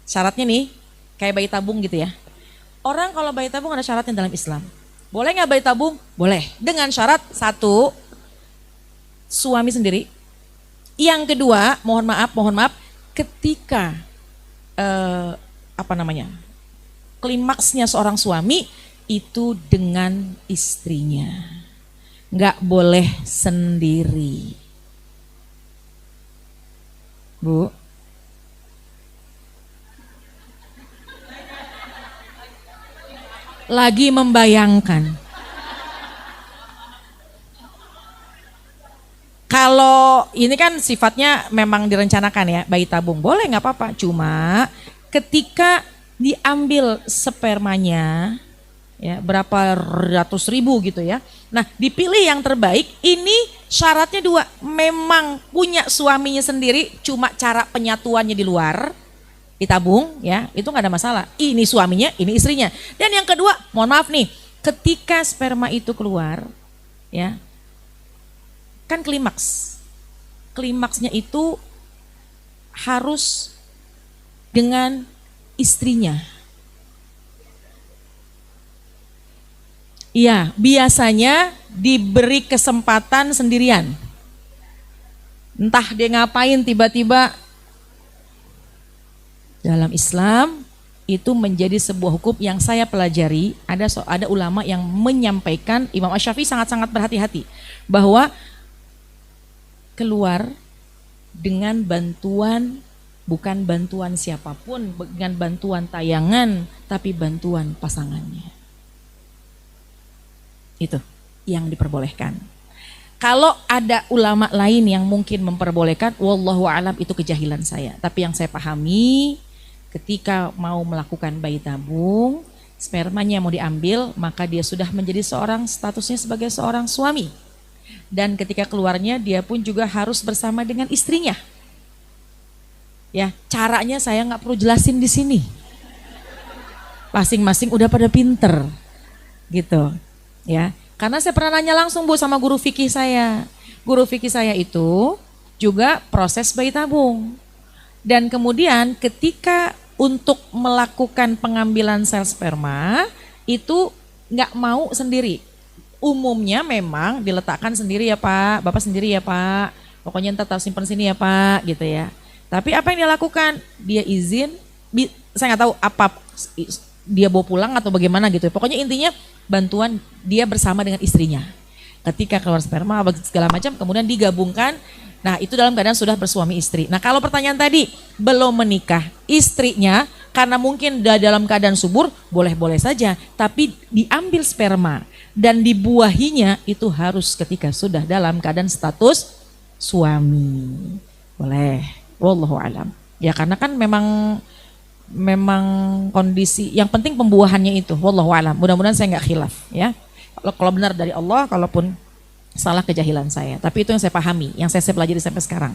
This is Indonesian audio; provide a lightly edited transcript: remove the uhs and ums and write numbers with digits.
Syaratnya nih, kayak bayi tabung gitu ya. Orang kalau bayi tabung ada syaratnya dalam Islam. Boleh nggak bayi tabung? Boleh. Dengan syarat satu, suami sendiri. Yang kedua, mohon maaf, ketika klimaksnya seorang suami itu dengan istrinya. Nggak boleh sendiri. Bu. Lagi membayangkan. Kalau ini kan sifatnya memang direncanakan ya, bayi tabung boleh nggak apa-apa. Cuma ketika diambil spermanya, ya berapa ratus ribu gitu ya. Nah dipilih yang terbaik. Ini syaratnya dua, memang punya suaminya sendiri, cuma cara penyatuannya di luar, ditabung ya, itu nggak ada masalah. Ini suaminya, ini istrinya. Dan yang kedua, mohon maaf nih, ketika sperma itu keluar, ya kan klimaksnya itu harus dengan istrinya. Iya, biasanya diberi kesempatan sendirian. Entah dia ngapain tiba-tiba. Dalam Islam itu menjadi sebuah hukum yang saya pelajari. Ada ulama yang menyampaikan, Imam Asy-Syafi'i sangat-sangat berhati-hati bahwa keluar dengan bantuan, bukan bantuan siapapun, dengan bantuan tayangan, tapi bantuan pasangannya. Itu yang diperbolehkan. Kalau ada ulama lain yang mungkin memperbolehkan, wallahu alam, itu kejahilan saya. Tapi yang saya pahami, ketika mau melakukan bayi tabung, spermanya mau diambil, maka dia sudah menjadi statusnya sebagai seorang suami. Dan ketika keluarnya dia pun juga harus bersama dengan istrinya. Ya, caranya saya nggak perlu jelasin di sini. Masing-masing udah pada pinter, gitu. Ya, karena saya pernah nanya langsung Bu sama guru fikih saya. Guru fikih saya itu juga proses bayi tabung. Dan kemudian ketika untuk melakukan pengambilan sel sperma itu nggak mau sendiri. Umumnya memang diletakkan sendiri ya Pak, Bapak sendiri ya Pak. Pokoknya ntar taruh simpen sini ya Pak, gitu ya. Tapi apa yang dia lakukan? Dia izin, saya nggak tahu apa dia bawa pulang atau bagaimana gitu. Pokoknya intinya bantuan dia bersama dengan istrinya. Ketika keluar sperma segala macam kemudian digabungkan. Nah itu dalam keadaan sudah bersuami istri. Nah kalau pertanyaan tadi belum menikah, istrinya karena mungkin dalam keadaan subur boleh-boleh saja. Tapi diambil sperma dan dibuahinya itu harus ketika sudah dalam keadaan status suami. Boleh, wallahu alam. Ya karena kan memang kondisi yang penting pembuahannya itu, wallahu alam. Mudah-mudahan saya nggak khilaf ya. Kalau benar dari Allah, kalaupun salah kejahilan saya. Tapi itu yang saya pahami, yang saya pelajari sampai sekarang.